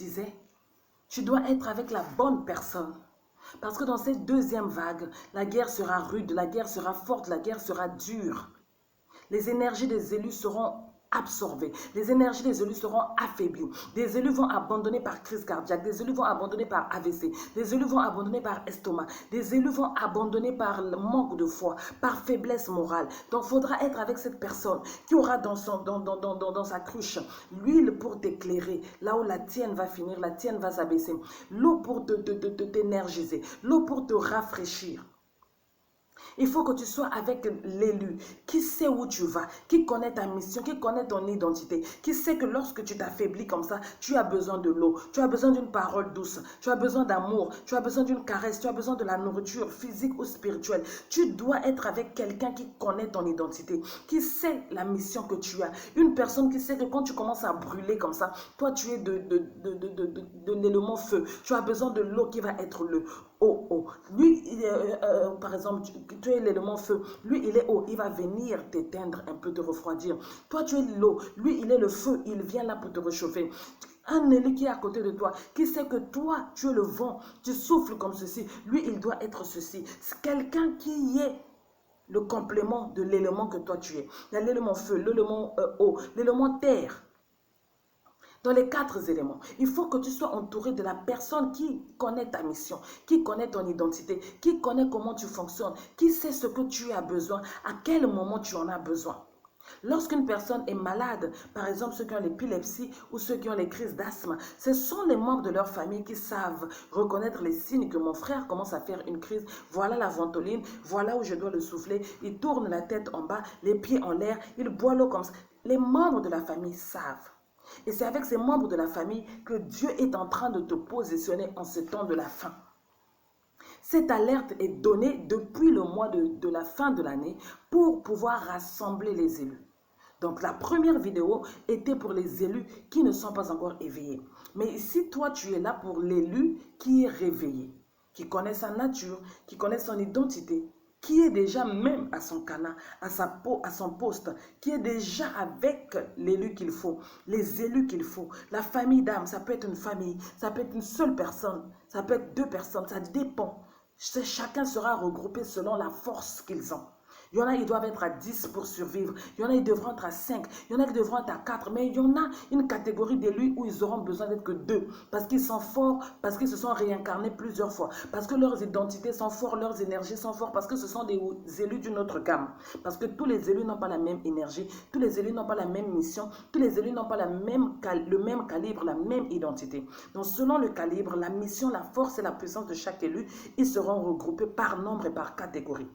disais, tu dois être avec la bonne personne. Parce que dans cette deuxième vague, la guerre sera rude, la guerre sera forte, la guerre sera dure. Les énergies des élus seront absorbées. Les énergies des élus seront affaiblies. Des élus vont abandonner par crise cardiaque. Des élus vont abandonner par AVC. Des élus vont abandonner par estomac. Des élus vont abandonner par le manque de foi, par faiblesse morale. Donc, il faudra être avec cette personne qui aura dans sa cruche l'huile pour t'éclairer. Là où la tienne va finir, la tienne va s'abaisser. L'eau pour t'énergiser. L'eau pour te rafraîchir. Il faut que tu sois avec l'élu qui sait où tu vas, qui connaît ta mission, qui connaît ton identité, qui sait que lorsque tu t'affaiblis comme ça, tu as besoin de l'eau, tu as besoin d'une parole douce, tu as besoin d'amour, tu as besoin d'une caresse, tu as besoin de la nourriture physique ou spirituelle. Tu dois être avec quelqu'un qui connaît ton identité, qui sait la mission que tu as. Une personne qui sait que quand tu commences à brûler comme ça, toi tu es de l'élément feu. Tu as besoin de l'eau qui va être le eau. Lui, par exemple, tu es l'élément feu. Lui, il est eau. Il va venir t'éteindre un peu, te refroidir. Toi, tu es l'eau. Lui, il est le feu. Il vient là pour te réchauffer. Un élu qui est à côté de toi, qui sait que toi, tu es le vent. Tu souffles comme ceci. Lui, il doit être ceci. C'est quelqu'un qui est le complément de l'élément que toi, tu es. Il y a l'élément feu, l'élément eau, l'élément terre. Dans les 4 éléments, il faut que tu sois entouré de la personne qui connaît ta mission, qui connaît ton identité, qui connaît comment tu fonctionnes, qui sait ce que tu as besoin, à quel moment tu en as besoin. Lorsqu'une personne est malade, par exemple ceux qui ont l'épilepsie ou ceux qui ont les crises d'asthme, ce sont les membres de leur famille qui savent reconnaître les signes que mon frère commence à faire une crise. Voilà la ventoline, voilà où je dois le souffler. Il tourne la tête en bas, les pieds en l'air, il boit l'eau comme ça. Les membres de la famille savent. Et c'est avec ces membres de la famille que Dieu est en train de te positionner en ce temps de la fin. Cette alerte est donnée depuis le mois de la fin de l'année pour pouvoir rassembler les élus. Donc la première vidéo était pour les élus qui ne sont pas encore éveillés. Mais ici, toi, tu es là pour l'élu qui est réveillé, qui connaît sa nature, qui connaît son identité, qui est déjà même à son canal, à son poste, qui est déjà avec l'élu qu'il faut, les élus qu'il faut, la famille d'âme. Ça peut être une famille, ça peut être une seule personne, ça peut être 2 personnes, ça dépend. Chacun sera regroupé selon la force qu'ils ont. Il y en a, ils doivent être à 10 pour survivre. Il y en a, ils devront être à 5. Il y en a qui devront être à 4. Mais il y en a une catégorie d'élus où ils auront besoin d'être que 2. Parce qu'ils sont forts, parce qu'ils se sont réincarnés plusieurs fois. Parce que leurs identités sont fortes, leurs énergies sont fortes. Parce que ce sont des élus d'une autre gamme. Parce que tous les élus n'ont pas la même énergie. Tous les élus n'ont pas la même mission. Tous les élus n'ont pas le même calibre, la même identité. Donc selon le calibre, la mission, la force et la puissance de chaque élu, ils seront regroupés par nombre et par catégorie.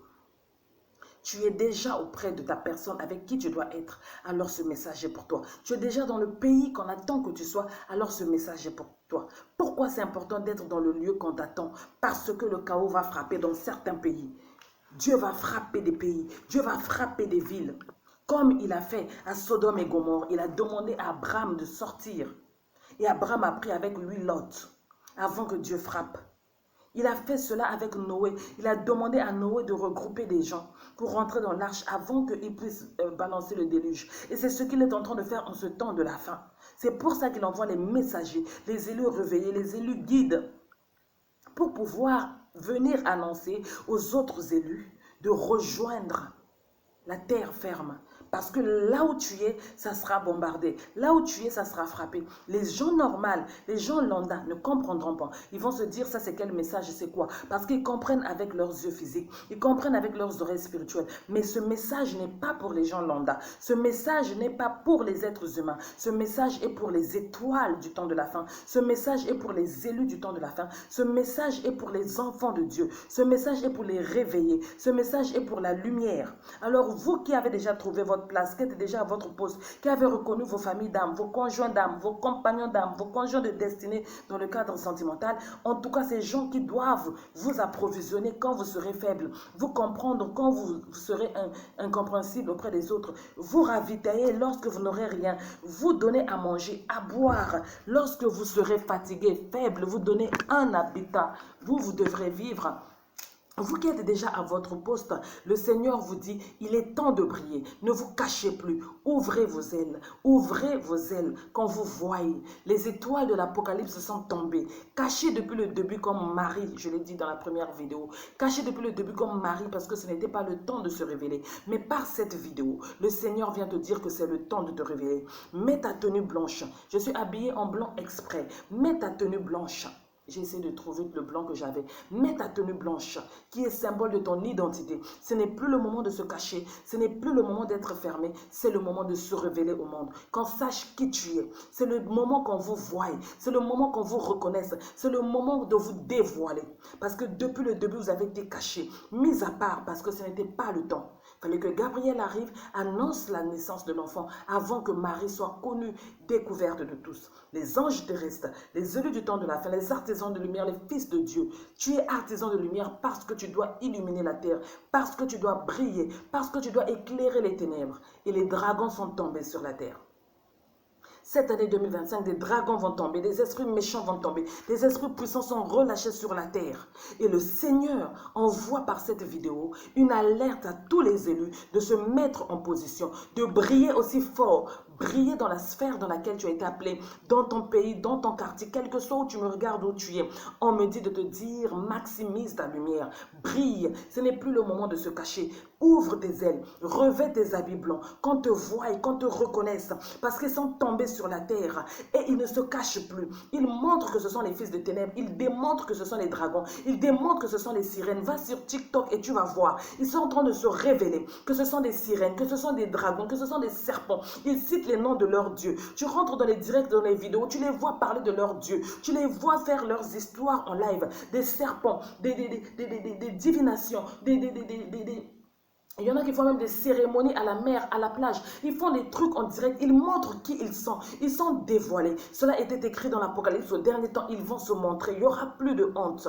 Tu es déjà auprès de ta personne avec qui tu dois être, alors ce message est pour toi. Tu es déjà dans le pays qu'on attend que tu sois, alors ce message est pour toi. Pourquoi c'est important d'être dans le lieu qu'on t'attend? Parce que le chaos va frapper dans certains pays. Dieu va frapper des pays, Dieu va frapper des villes. Comme il a fait à Sodome et Gomorrhe, il a demandé à Abraham de sortir. Et Abraham a pris avec lui Lot, avant que Dieu frappe. Il a fait cela avec Noé. Il a demandé à Noé de regrouper des gens pour rentrer dans l'arche avant qu'il puisse balancer le déluge. Et c'est ce qu'il est en train de faire en ce temps de la fin. C'est pour ça qu'il envoie les messagers, les élus réveillés, les élus guides, pour pouvoir venir annoncer aux autres élus de rejoindre la terre ferme. Parce que là où tu es, ça sera bombardé. Là où tu es, ça sera frappé. Les gens normaux, les gens lambda ne comprendront pas. Ils vont se dire, ça c'est quel message, c'est quoi? Parce qu'ils comprennent avec leurs yeux physiques. Ils comprennent avec leurs oreilles spirituelles. Mais ce message n'est pas pour les gens lambda. Ce message n'est pas pour les êtres humains. Ce message est pour les étoiles du temps de la fin. Ce message est pour les élus du temps de la fin. Ce message est pour les enfants de Dieu. Ce message est pour les réveiller. Ce message est pour la lumière. Alors vous qui avez déjà trouvé votre place, qui êtes déjà à votre poste, qui avez reconnu vos familles d'âme, vos conjoints d'âme, vos compagnons d'âme, vos conjoints de destinée dans le cadre sentimental, en tout cas ces gens qui doivent vous approvisionner quand vous serez faible, vous comprendre quand vous serez incompréhensible auprès des autres, vous ravitailler lorsque vous n'aurez rien, vous donner à manger, à boire, lorsque vous serez fatigué, faible, vous donner un habitat, vous devrez vivre Vous qui êtes déjà à votre poste, le Seigneur vous dit, il est temps de briller. Ne vous cachez plus. Ouvrez vos ailes. Ouvrez vos ailes quand vous voyez. Les étoiles de l'Apocalypse sont tombées. Cachées depuis le début comme Marie, je l'ai dit dans la première vidéo. Cachées depuis le début comme Marie parce que ce n'était pas le temps de se révéler. Mais par cette vidéo, le Seigneur vient te dire que c'est le temps de te révéler. Mets ta tenue blanche. Je suis habillée en blanc exprès. Mets ta tenue blanche. J'ai essayé de trouver le blanc que j'avais. Mets ta tenue blanche, qui est symbole de ton identité. Ce n'est plus le moment de se cacher. Ce n'est plus le moment d'être fermé. C'est le moment de se révéler au monde. Qu'on sache qui tu es. C'est le moment qu'on vous voie. C'est le moment qu'on vous reconnaisse. C'est le moment de vous dévoiler. Parce que depuis le début, vous avez été caché. Mis à part parce que ce n'était pas le temps. Il fallait que Gabriel arrive, annonce la naissance de l'enfant avant que Marie soit connue, découverte de tous. Les anges terrestres, les élus du temps de la fin, les artisans de lumière, les fils de Dieu. Tu es artisan de lumière parce que tu dois illuminer la terre, parce que tu dois briller, parce que tu dois éclairer les ténèbres. Et les dragons sont tombés sur la terre. Cette année 2025, des dragons vont tomber, des esprits méchants vont tomber, des esprits puissants sont relâchés sur la terre. Et le Seigneur envoie par cette vidéo une alerte à tous les élus de se mettre en position, de briller aussi fort, briller dans la sphère dans laquelle tu as été appelé, dans ton pays, dans ton quartier, quel que soit où tu me regardes, où tu es. On me dit de te dire, maximise ta lumière, brille. Ce n'est plus le moment de se cacher. Ouvre tes ailes, revêt tes habits blancs, qu'on te voie et qu'on te reconnaisse, parce qu'ils sont tombés sur la terre et ils ne se cachent plus. Ils montrent que ce sont les fils de ténèbres, ils démontrent que ce sont les dragons, ils démontrent que ce sont les sirènes. Va sur TikTok et tu vas voir. Ils sont en train de se révéler que ce sont des sirènes, que ce sont des dragons, que ce sont des serpents. Ils citent les noms de leurs dieux. Tu rentres dans les directs, dans les vidéos, tu les vois parler de leurs dieux, tu les vois faire leurs histoires en live, des serpents, des divinations, il y en a qui font même des cérémonies à la mer, à la plage. Ils font des trucs en direct. Ils montrent qui ils sont. Ils sont dévoilés. Cela était écrit dans l'Apocalypse. Au dernier temps, ils vont se montrer. Il n'y aura plus de honte.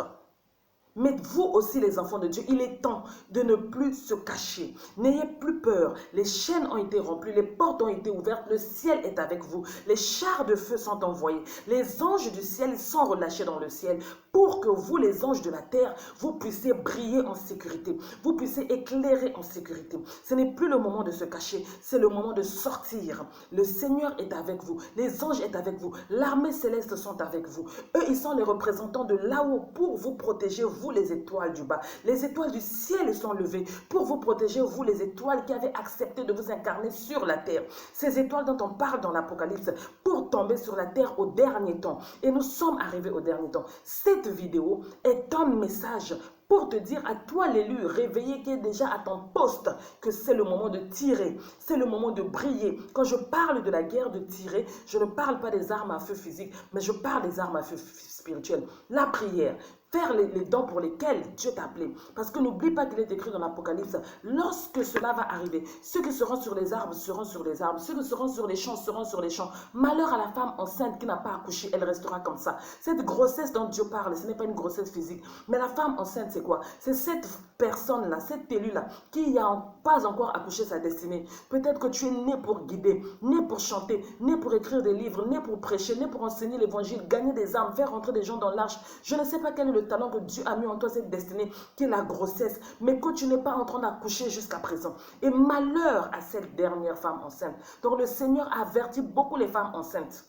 Mais vous aussi les enfants de Dieu, il est temps de ne plus se cacher. N'ayez plus peur. Les chaînes ont été remplies, les portes ont été ouvertes, le ciel est avec vous. Les chars de feu sont envoyés. Les anges du ciel sont relâchés dans le ciel pour que vous, les anges de la terre, vous puissiez briller en sécurité. Vous puissiez éclairer en sécurité. Ce n'est plus le moment de se cacher, c'est le moment de sortir. Le Seigneur est avec vous. Les anges sont avec vous. L'armée céleste sont avec vous. Eux, ils sont les représentants de là-haut pour vous protéger, vous les étoiles du bas. Les étoiles du ciel sont levées pour vous protéger, vous les étoiles qui avez accepté de vous incarner sur la terre. Ces étoiles dont on parle dans l'Apocalypse pour tomber sur la terre au dernier temps. Et nous sommes arrivés au dernier temps. Cette vidéo est un message pour te dire à toi l'élu réveillé qui est déjà à ton poste que c'est le moment de tirer, c'est le moment de briller. Quand je parle de la guerre de tirer, je ne parle pas des armes à feu physique, mais je parle des armes à feu spirituel. La prière, faire les dons pour lesquels Dieu t'a appelé. Parce que n'oublie pas qu'il est écrit dans l'Apocalypse, lorsque cela va arriver, ceux qui seront sur les arbres seront sur les arbres, ceux qui seront sur les champs seront sur les champs. Malheur à la femme enceinte qui n'a pas accouché, elle restera comme ça. Cette grossesse dont Dieu parle, ce n'est pas une grossesse physique, mais la femme enceinte, c'est quoi? C'est cette personne-là, cette élue-là, qui n'a pas encore accouché sa destinée. Peut-être que tu es né pour guider, né pour chanter, né pour écrire des livres, né pour prêcher, né pour enseigner l'évangile, gagner des âmes, faire rentrer des gens dans l'arche. Je ne sais pas quel est le talent que Dieu a mis en toi, cette destinée, qui est la grossesse, mais que tu n'es pas en train d'accoucher jusqu'à présent. Et malheur à cette dernière femme enceinte. Donc le Seigneur avertit beaucoup les femmes enceintes.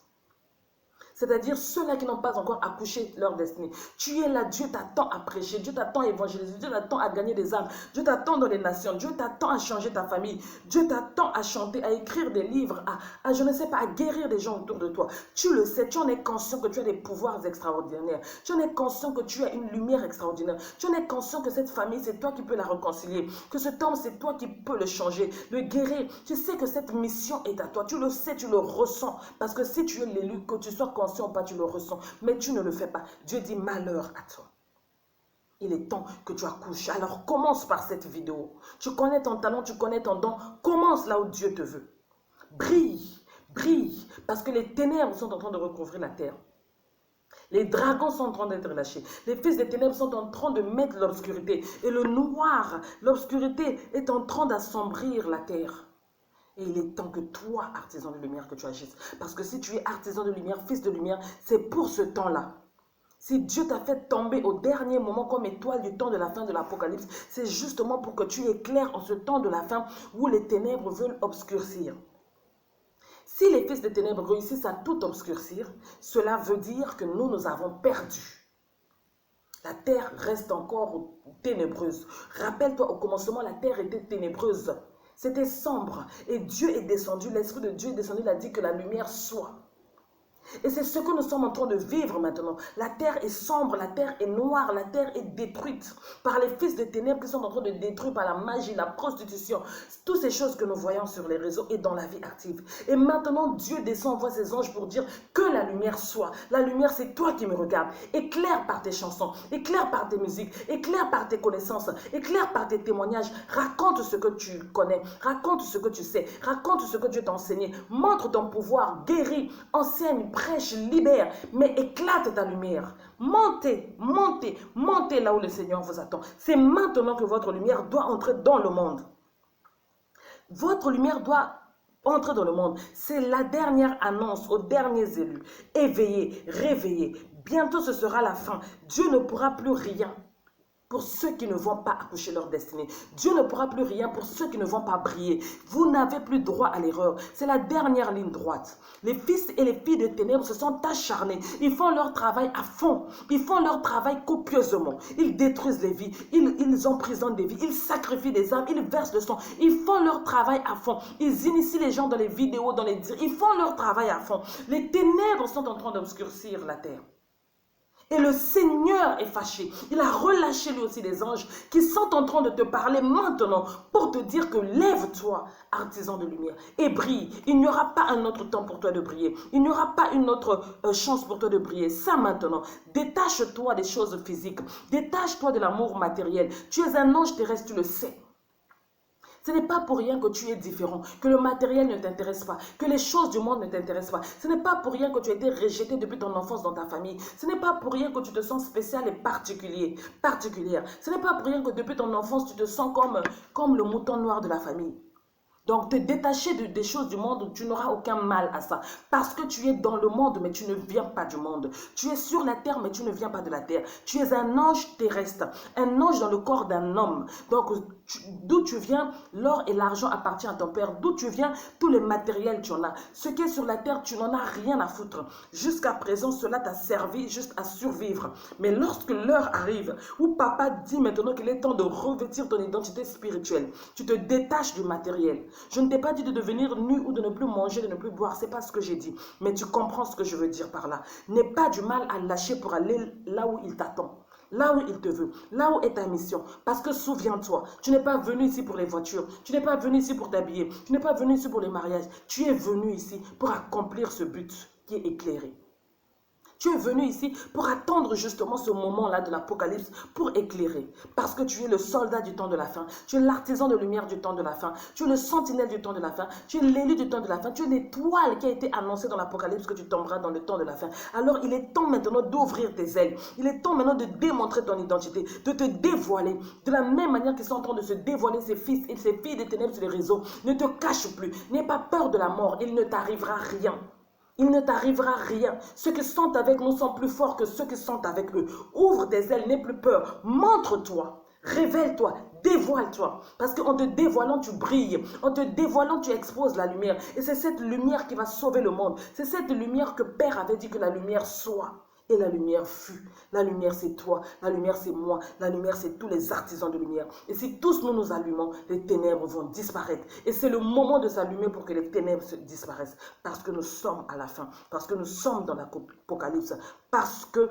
C'est-à-dire ceux-là qui n'ont pas encore accouché leur destinée. Tu es là, Dieu t'attend à prêcher, Dieu t'attend à évangéliser, Dieu t'attend à gagner des âmes, Dieu t'attend dans les nations, Dieu t'attend à changer ta famille, Dieu t'attend à chanter, à écrire des livres, à je ne sais pas, à guérir des gens autour de toi. Tu le sais, tu en es conscient que tu as des pouvoirs extraordinaires, tu en es conscient que tu as une lumière extraordinaire, tu en es conscient que cette famille, c'est toi qui peux la réconcilier, que cet homme, c'est toi qui peux le changer, le guérir. Tu sais que cette mission est à toi, tu le sais, tu le ressens, parce que si tu es l'élu, que tu sois conscient ou pas, tu le ressens, mais tu ne le fais pas. Dieu dit malheur à toi. Il est temps que tu accouches. Alors commence par cette vidéo. Tu connais ton talent, tu connais ton don. Commence là où Dieu te veut. Brille, brille, parce que les ténèbres sont en train de recouvrir la terre. Les dragons sont en train d'être lâchés. Les fils des ténèbres sont en train de mettre l'obscurité. Et le noir, l'obscurité est en train d'assombrir la terre. Et il est temps que toi, artisan de lumière, que tu agisses. Parce que si tu es artisan de lumière, fils de lumière, c'est pour ce temps-là. Si Dieu t'a fait tomber au dernier moment comme étoile du temps de la fin de l'Apocalypse, c'est justement pour que tu éclaires en ce temps de la fin où les ténèbres veulent obscurcir. Si les fils des ténèbres réussissent à tout obscurcir, cela veut dire que nous avons perdu. La terre reste encore ténébreuse. Rappelle-toi, au commencement, la terre était ténébreuse. C'était sombre. Et Dieu est descendu, l'Esprit de Dieu est descendu, il a dit que la lumière soit. Et c'est ce que nous sommes en train de vivre maintenant. La terre est sombre, la terre est noire, la terre est détruite par les fils des ténèbres qui sont en train de détruire par la magie, la prostitution, toutes ces choses que nous voyons sur les réseaux et dans la vie active. Et maintenant, Dieu descend, envoie ses anges pour dire que la lumière soit. La lumière, c'est toi qui me regardes. Éclaire par tes chansons, éclaire par tes musiques, éclaire par tes connaissances, éclaire par tes témoignages. Raconte ce que tu connais, raconte ce que tu sais, raconte ce que Dieu t'a enseigné. Montre ton pouvoir, guéris, enseigne, prêche, libère, mais éclate ta lumière. Montez, montez, montez là où le Seigneur vous attend. C'est maintenant que votre lumière doit entrer dans le monde. Votre lumière doit entrer dans le monde. C'est la dernière annonce aux derniers élus. Éveillez, réveillez. Bientôt ce sera la fin. Dieu ne pourra plus rien pour ceux qui ne vont pas accoucher leur destinée. Dieu ne pourra plus rien pour ceux qui ne vont pas briller. Vous n'avez plus droit à l'erreur. C'est la dernière ligne droite. Les fils et les filles des ténèbres se sont acharnés. Ils font leur travail à fond. Ils font leur travail copieusement. Ils détruisent les vies. Ils emprisonnent des vies. Ils sacrifient des âmes. Ils versent le sang. Ils font leur travail à fond. Ils initient les gens dans les vidéos, dans les dires. Ils font leur travail à fond. Les ténèbres sont en train d'obscurcir la terre. Et le Seigneur est fâché. Il a relâché lui aussi des anges qui sont en train de te parler maintenant pour te dire que lève-toi, artisan de lumière, et brille. Il n'y aura pas un autre temps pour toi de briller. Il n'y aura pas une autre chance pour toi de briller. Ça maintenant. Détache-toi des choses physiques. Détache-toi de l'amour matériel. Tu es un ange terrestre, tu le sais. Ce n'est pas pour rien que tu es différent, que le matériel ne t'intéresse pas, que les choses du monde ne t'intéressent pas. Ce n'est pas pour rien que tu as été rejeté depuis ton enfance dans ta famille. Ce n'est pas pour rien que tu te sens spécial et particulière. Ce n'est pas pour rien que depuis ton enfance, tu te sens comme le mouton noir de la famille. Donc, te détacher des choses du monde, tu n'auras aucun mal à ça. Parce que tu es dans le monde, mais tu ne viens pas du monde. Tu es sur la terre, mais tu ne viens pas de la terre. Tu es un ange terrestre, un ange dans le corps d'un homme. Donc, d'où tu viens, l'or et l'argent appartiennent à ton père. D'où tu viens, tout le matériel, tu en as. Ce qui est sur la terre, tu n'en as rien à foutre. Jusqu'à présent, cela t'a servi juste à survivre. Mais lorsque l'heure arrive, où papa dit maintenant qu'il est temps de revêtir ton identité spirituelle, tu te détaches du matériel. Je ne t'ai pas dit de devenir nu ou de ne plus manger, de ne plus boire. Ce n'est pas ce que j'ai dit. Mais tu comprends ce que je veux dire par là. N'aie pas du mal à lâcher pour aller là où il t'attend. Là où il te veut. Là où est ta mission. Parce que souviens-toi, tu n'es pas venu ici pour les voitures. Tu n'es pas venu ici pour t'habiller. Tu n'es pas venu ici pour les mariages. Tu es venu ici pour accomplir ce but qui est éclairé. Tu es venu ici pour attendre justement ce moment-là de l'Apocalypse pour éclairer. Parce que tu es le soldat du temps de la fin. Tu es l'artisan de lumière du temps de la fin. Tu es le sentinelle du temps de la fin. Tu es l'élu du temps de la fin. Tu es l'étoile qui a été annoncée dans l'Apocalypse que tu tomberas dans le temps de la fin. Alors il est temps maintenant d'ouvrir tes ailes. Il est temps maintenant de démontrer ton identité, de te dévoiler. De la même manière qu'ils sont en train de se dévoiler, ces fils et ces filles des ténèbres sur les réseaux. Ne te cache plus. N'aie pas peur de la mort. Il ne t'arrivera rien. Il ne t'arrivera rien. Ceux qui sont avec nous sont plus forts que ceux qui sont avec eux. Ouvre tes ailes, n'aie plus peur. Montre-toi, révèle-toi, dévoile-toi. Parce qu'en te dévoilant, tu brilles. En te dévoilant, tu exposes la lumière. Et c'est cette lumière qui va sauver le monde. C'est cette lumière que Père avait dit que la lumière soit. Et la lumière fut. La lumière, c'est toi. La lumière, c'est moi. La lumière, c'est tous les artisans de lumière. Et si tous nous nous allumons, les ténèbres vont disparaître. Et c'est le moment de s'allumer pour que les ténèbres disparaissent. Parce que nous sommes à la fin. Parce que nous sommes dans l'Apocalypse. Parce que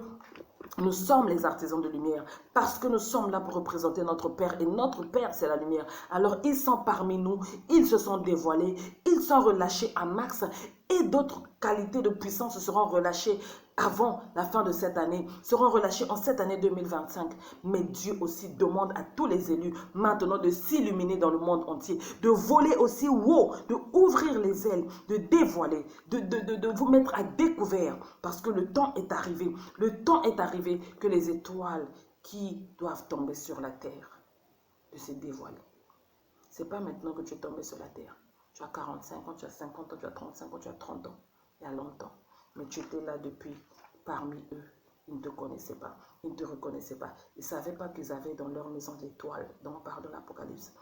nous sommes les artisans de lumière, parce que nous sommes là pour représenter notre Père, et notre Père, c'est la lumière. Alors, ils sont parmi nous, ils se sont dévoilés, ils sont relâchés à max, et d'autres qualités de puissance seront relâchées avant la fin de cette année, seront relâchées en cette année 2025. Mais Dieu aussi demande à tous les élus maintenant de s'illuminer dans le monde entier, de voler aussi haut, de ouvrir les ailes, de dévoiler, de vous mettre à découvert, parce que le temps est arrivé. Le temps est arrivé que les étoiles qui doivent tomber sur la terre de se dévoiler. Ce n'est pas maintenant que tu es tombé sur la terre. Tu as 45 ans, tu as 50 ans, tu as 35 ans, tu as 30 ans. Il y a longtemps. Mais tu étais là depuis parmi eux. Ils ne te connaissaient pas, ils ne te reconnaissaient pas. Ils ne savaient pas qu'ils avaient dans leur maison l'étoile dont on parle de l'Apocalypse.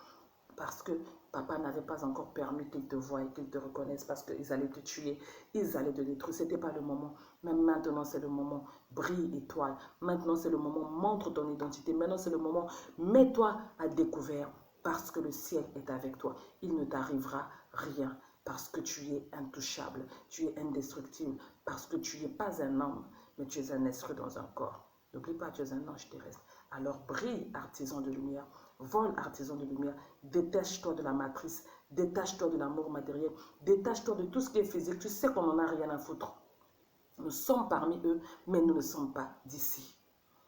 Parce que papa n'avait pas encore permis qu'ils te voient et qu'ils te reconnaissent, parce qu'ils allaient te tuer, ils allaient te détruire. Ce n'était pas le moment. Mais maintenant, c'est le moment. Brille, étoile. Maintenant, c'est le moment. Montre ton identité. Maintenant, c'est le moment. Mets-toi à découvert, parce que le ciel est avec toi. Il ne t'arrivera rien, parce que tu es intouchable, tu es indestructible, parce que tu n'es pas un homme, mais tu es un esprit dans un corps. N'oublie pas, tu es un ange terrestre. Alors brille, artisan de lumière. Vole, artisan de lumière, détache-toi de la matrice, détache-toi de l'amour matériel, détache-toi de tout ce qui est physique. Tu sais qu'on n'en a rien à foutre. Nous sommes parmi eux, mais nous ne sommes pas d'ici.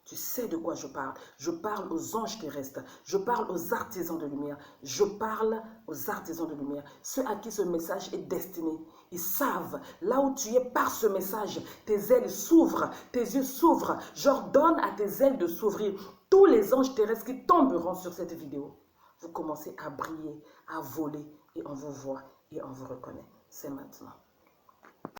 Tu sais de quoi je parle. Je parle aux anges terrestres. Je parle aux artisans de lumière. Je parle aux artisans de lumière. Ceux à qui ce message est destiné. Ils savent, là où tu es par ce message, tes ailes s'ouvrent, tes yeux s'ouvrent. J'ordonne à tes ailes de s'ouvrir. Tous les anges terrestres qui tomberont sur cette vidéo, vous commencez à briller, à voler, et on vous voit et on vous reconnaît. C'est maintenant.